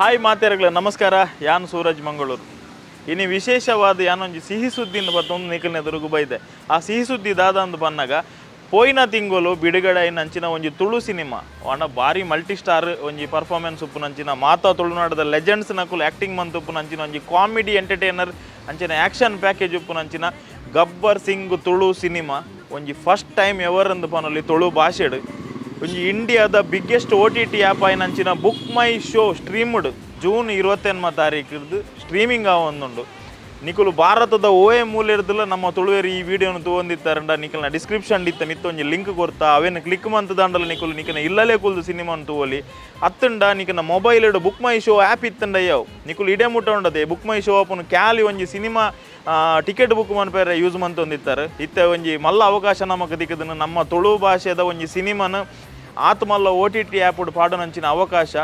Hi ಮಾತೆರಗಳ ನಮಸ್ಕಾರ. ಯಾನ್ ಸೂರಜ್ ಮಂಗಳೂರು. ಇನ್ನು ವಿಶೇಷವಾದ ಯಾನೊಂದು ಸಿಹಿ ಸುದ್ದಿನ ಬತ್ತೊಂದು ನಿಖಲ್ನ ಎದುರುಗು ಬೈದೆ. ಆ ಸಿಹಿ ಸುದ್ದಿ ದಾದ ಅಂದು ಬಂದಾಗ ಪೋಯಿನ ತಿಂಗಳು ಬಿಡುಗಡೆ ನಂಚಿನ ಒಂದು ತುಳು ಸಿನಿಮಾ ಒಣ ಭಾರಿ ಮಲ್ಟಿ ಸ್ಟಾರ್ ಒಂಜಿ ಪರ್ಫಾರ್ಮೆನ್ಸ್ ಉಪ್ಪು ನಂಚಿನ ಮಾತಾ ತುಳುನಾಡದ ಲೆಜೆಂಡ್ಸ್ ನಕುಲು ಆ್ಯಕ್ಟಿಂಗ್ ಮಂತ್ ಉಪ್ಪು ನಂಚಿನ ಒಂಜಿ ಕಾಮಿಡಿ ಎಂಟರ್ಟೈನರ್ ಅಂಚಿನ ಆ್ಯಕ್ಷನ್ ಪ್ಯಾಕೇಜ್ ಉಪ್ಪು ನಂಚಿನ ಗಬ್ಬರ್ ಸಿಂಗ್ ತುಳು ಸಿನಿಮಾ ಒಂಜಿ ಫಸ್ಟ್ ಟೈಮ್ ಎವರ್ ಅಂದು ಪನೊಲಿ ತುಳು ಭಾಷೆಡು ಒಂಜಿ ಇಂಡಿಯಾದ ಬಿಗ್ಗೆಸ್ಟ್ OTT ಆ್ಯಪ್ ಆಯ್ನಂಚಿನ Book My Show streamed June 28ನೇ ತಾರೀಕಿರ್ದು ಸ್ಟ್ರೀಮಿಂಗ್ ಆವೊಂದುಂಡು. ನಿಕುಲು ಭಾರತದ ಓಯೆ ಮೂಲೆರ್ದಲ್ಲ ನಮ್ಮ ತುಳುವೇರು ಈ ವಿಡಿಯೋನು ತಗೊಂಡಿತ್ತಾರಂಡ ನಿಕಲ್ನ ಡಿಸ್ಕ್ರಿಪ್ಷನ್ ಇತ್ತ ಮಿತ್ತೊಂಜಿ ಲಿಂಕ್ ಕೊಡ್ತಾ ಅವೇನು ಕ್ಲಿಕ್ ಮಂತದಾಂಡಲ್ಲ ನಿಕುಲು ನಿಕನ ಇಲ್ಲಲೇ ಕುಲ್ದು ಸಿನಿಮಾನು ತಗೋಲಿ ಅತ್ತಂಡ ನಿಕನ mobile Book My Show app ಇತ್ತಂಡ ಯಾವು ನಿಕುಲು ಇಡೇ ಮುಟ್ಟ ಉಂಡದೆ ಬುಕ್ ಮೈ ಶೋ ಆಪನು ಕ್ಯಾಲಿ ಒಂಜಿ ಸಿನಿಮಾ ಟಿಕೆಟ್ ಬುಕ್ ಮನ್ಪೇರೆ ಯೂಸ್ ಮಂತೊಂದಿತ್ತಾರೆ. ಇತ್ತೆ ಒಂಜಿ ಮಲ್ಲ ಅವಕಾಶ ನಮಗೆ ದಿಕ್ಕದನ್ನು ನಮ್ಮ ತುಳು ಭಾಷೆದ ಒಂಜಿ ಸಿನಿಮಾನ ಆತ ಮಲ್ಲ OTT ಆ್ಯಪ್ ಪಾಡೋನಂಚಿನ ಅವಕಾಶ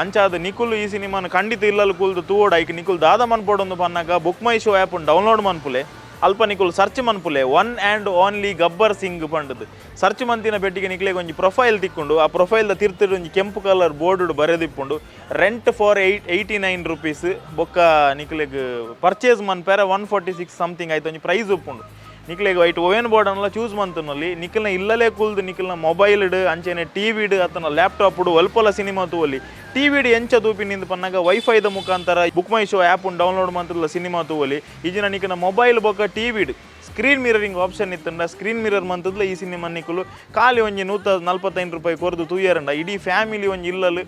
ಅಂಚಾದ ನಿಕುಲು ಈ ಸಿನಿಮಾನ ಖಂಡಿತ ಇಲ್ಲಲು ಕೂಲ್ದು ತೂವೋಡು ಐಕ್ ನಿಕುಲು ದಾದ ಮನ್ಪೋಡೊಂದು ಪನ್ನಾಗ Book My Show app download ಮನ್ಪುಲೆ ಅಲ್ಪ ನಿಕುಲು ಸರ್ಚ್ ಮನ್ಪುಲೆ one and only Gabbar Singh ಪಂಡದು ಸರ್ಚ್ ಮಂತಿನ ಬೆಟ್ಟಿಗೆ ನಿಕ್ಲೆಗೆ ಒಂಜಿ ಪ್ರೊಫೈಲ್ ತಿಕ್ಕೊಂಡು ಆ ಪ್ರೊಫೈಲ್ದ ತಿರ್ತಿಡು ಒಂಜಿ ಕೆಂಪು ಕಲರ್ ಬೋರ್ಡ್ ಬರೆದಿಪ್ಪುಂಡು ರೆಂಟ್ ಫಾರ್ 89 ರೂಪೀಸ್ ಬೊಕ್ಕ ನಿಕ್ಲೆಗೆ ಪರ್ಚೇಸ್ ಮನ್ಪೇರ 146 ಸಮಥಿಂಗ್ ಆಯ್ತು ಒಂಜಿ ಪ್ರೈಸ್ ಉಪ್ಪುಂಡು. ನಿಕ್ಲೆಗೆ ವೈಟ್ ಓವೆನ್ ಬೋರ್ಡ್ ಅನ್ನಲ್ಲ ಚೂಸ್ ಮಂತನಲ್ಲಿ ನಿಖಲ್ನ ಇಲ್ಲಲೇ ಕುಲ್ದು ನಿಖಲ್ನ ಮೊಬೈಲ್ಡ್ ಅಂಚೆನೆ ಟಿವಿಡ್ ಅಥವಾ ಲ್ಯಾಪ್ಟಾಪ್ಡು ಒಲ್ಪೊಲ ಸಿನಿಮಾ ತೂವಲಿ ಟಿವಿಡ್ ಎಂಚ ತೂಪಿನಿಂದ ಪನ್ನಾಗ ವೈಫೈದ ಮುಖಾಂತರ Book My Show app download ಮಂತಲ್ಲ ಸಿನಿಮಾ ತೂವಲಿ ಈಜಿನ ನಿಖನ ಮೊಬೈಲ್ ಬೊಕ್ಕ ಟಿವಿಡ್ ಸ್ಕ್ರೀನ್ ಮಿರರಿಂಗ್ ಆಪ್ಷನ್ ಇತ್ತಂಡ ಸ್ಕ್ರೀನ್ ಮಿರರ್ ಮಂತದ್ಲ ಈ ಸಿನಿಮಾ ನಿಕುಲು ಖಾಲಿ ಒಂಜಿ 145 ರೂಪಾಯಿ ಕೊರ್ದು ತೂಯರಂಡ ಇಡೀ ಫ್ಯಾಮಿಲಿ ಒಂಜಿ ಇಲ್ಲಲು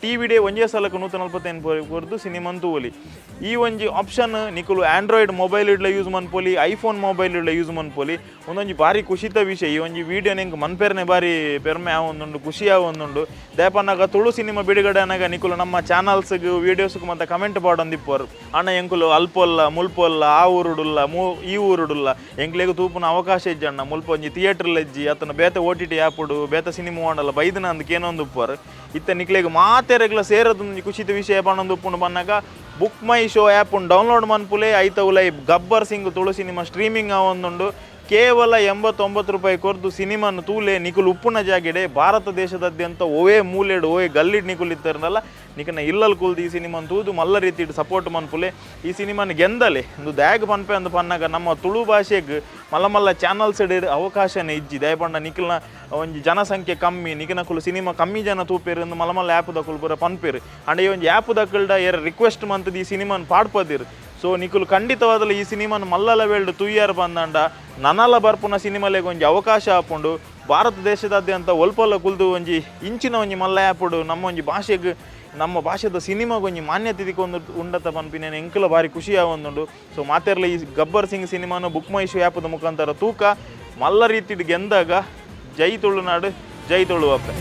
ಟಿವಿಡೇ ಒಂಜೇ ಸಲಕ್ಕೆ 145 ಕೊರ್ದು ಸಿನಿಮಾನ್ ತೂವಲಿ. ಈ ಒಂಜಿ ಆಪ್ಷನ್ ನಿಕುಲು ಆಂಡ್ರಾಯ್ಡ್ ಮೊಬೈಲ್ ಇಡ್ಲ ಯೂಸ್ ಮನ್ಪೋಲಿ ಐಫೋನ್ ಮೊಬೈಲ್ ಇಡ್ಲ ಯೂಸ್ ಮನ್ಪೋಲಿ ಒಂದೊಂಜಿ ಭಾರಿ ಖುಷಿತ ವಿಷಯ. ಈ ಒಂಜಿ ವಿಡಿಯೋ ನಿಂಗೆ ಮನ್ಪೇರ್ನೆ ಭಾರಿ ಪೆರ್ಮೆ ಆವೊಂದುಂಡು ಖುಷಿ ಆವೊಂದುಂಡು. ದೇಪನ್ನಾಗ ತುಳು ಸಿನಿಮಾ ಬಿಡುಗಡೆ ಅನ್ನಾಗ ನಿಕುಲು ನಮ್ಮ ಚಾನಲ್ಸ್ಗೆ ವೀಡಿಯೋಸ್ಗೆ ಮತ್ತು ಕಮೆಂಟ್ ಪಾಡೊಂದಿಪ್ಪರು ಅಣ್ಣ ಎಂಕುಲು ಅಲ್ಪೊಲ್ಲ ಮುಲ್ಪೊಲ್ಲ ಆ ಊರುಡುಲ್ಲ ಈ ಊರುಡುಲ್ಲ ಎಂಕ್ಲೆಗೂ ತೂಪುನ ಅವಕಾಶ ಇಜ್ಜಣ್ಣ ಮುಲ್ಪ ಒಂಜಿ ಥಿಯೇಟ್ರಲ್ ಇಜ್ಜಿ ಅತನ ಬೇತೆ OTT ಆ್ಯಪ್ಡು ಬೇತೆ ಸಿನಿಮಾ ಮಾಡಲ್ಲ ಬೈದನ ಅಂದಕ್ಕೆ ಏನೊಂದು ಉಪ್ಪರು ಇತ್ತ ನಿಕ್ಲೆಗೆ ಮಾತೆರೆಗ್ಲ ಸೇರದೊಂದು ಖುಷಿತ ವಿಷಯ ಪಣ್ಣೊಂದು ಉಪ್ಪುಂಡು ಬಂದಾಗ Book My Show app download ಮನ್ಪುಲೆ ಐತವುಲೈ ಗಬ್ಬರ್ ಸಿಂಗ್ ತುಳು ಸಿನಿಮಾ ಸ್ಟ್ರೀಮಿಂಗ್ ಆವೊಂದುಂಡು ಕೇವಲ 89 ರೂಪಾಯಿ ಕೊರ್ದು ಸಿನಿಮಾನು ತೂಲೆ ನಿಕುಲು ಉಪ್ಪುನ ಜಾಗೆಡೆ ಭಾರತ ದೇಶದಾದ್ಯಂತ ಓವೇ ಮೂಲೆಡು ಓವೇ ಗಲ್ಲಿಡ್ ನಿಕುಲು ಇತ್ತಾರನಲ್ಲ ನಿಕನ ಇಲ್ಲಲ್ ಕುಲ್ದು ಈ ಸಿನಿಮಾನ ತೂದು ಮಲ್ಲ ರೀತಿ ಸಪೋರ್ಟ್ ಮನ್ಪುಲೆ ಈ ಸಿನಿಮಾನ ಗೆಂದಲೆ ಒಂದು ದ್ಯಾಗ್ ಪನ್ಪೆ ಅಂದು ಪನ್ನಾಗ ನಮ್ಮ ತುಳು ಭಾಷೆಗೆ ಮಲ್ಲ ಮಲ್ಲ ಚಾನಲ್ಸ್ ಇಡ ಅವಕಾಶನೇ ಇಜ್ಜಿ ದಯಪಂಡ ನಿಖಲ್ನ ಒಂಜಿ ಜನಸಂಖ್ಯೆ ಕಮ್ಮಿ ನಿಖನಕುಲು ಸಿನಿಮಾ ಕಮ್ಮಿ ಜನ ತೂಪೇರು ಮಲ್ಲ ಮಲ್ಲ ಆ್ಯಪ್ ದಕ್ಕುಲು ಪೂರ ಪನ್ಪೇರು ಅಂಡ ಈ ಒಂಜಿ ಆ್ಯಪ್ ದಕ್ಕಲ್ಡ ಏರ್ ರಿಕ್ವೆಸ್ಟ್ ಮಂತದ್ದು ಈ ಸಿನಿಮಾನ ಪಾಡ್ಪದಿರು. ಸೊ ನಿಕುಲು ಖಂಡಿತವಾದಲ್ಲ ಈ ಸಿನಿಮಾನ ಮಲ್ಲಲ ವೇಲ್ಡ್ ತೂಯಾರು ಬಂದಂಡ ನನಲ ಬರ್ಪುನ ಸಿನಿಮಾಲೆಗೆ ಒಂಜಿ ಅವಕಾಶ ಹಾಕೊಂಡು ಭಾರತ ದೇಶದಾದ್ಯಂತ ಒಲ್ಪೊಲ್ಲ ಕುಲ್ದು ಒಂಜಿ ಇಂಚಿನ ಒಂಜಿ ಮಲ್ಲ ಆ್ಯಪ್ಡು ನಮ್ಮ ಒಂಜಿ ಭಾಷೆಗೆ ನಮ್ಮ ಭಾಷೆದ ಸಿನಿಮಾಗೆ ಒಂಜಿ ಮಾನ್ಯತೆ ತಿಕ್ಕೊಂಡು ಉಂಡತ ಪನ್ಪಿನೇನು ಎಂಕಲ ಭಾರಿ ಖುಷಿ ಆವೊಂದುಂಡು. ಸೊ ಮಾತೆರ್ಲ ಈ ಗಬ್ಬರ್ ಸಿಂಗ್ ಸಿನಿಮಾನು ಬುಕ್ ಮೈ ಶೋ ಆ್ಯಪ್ದ ಮುಖಾಂತರ ತೂಕ ಮಲ್ಲ ರೀತಿಡ್ ಗೆಂದಾಗ ಜೈ ತುಳುನಾಡು ಜೈ ತುಳುವಪ್ಪೆ.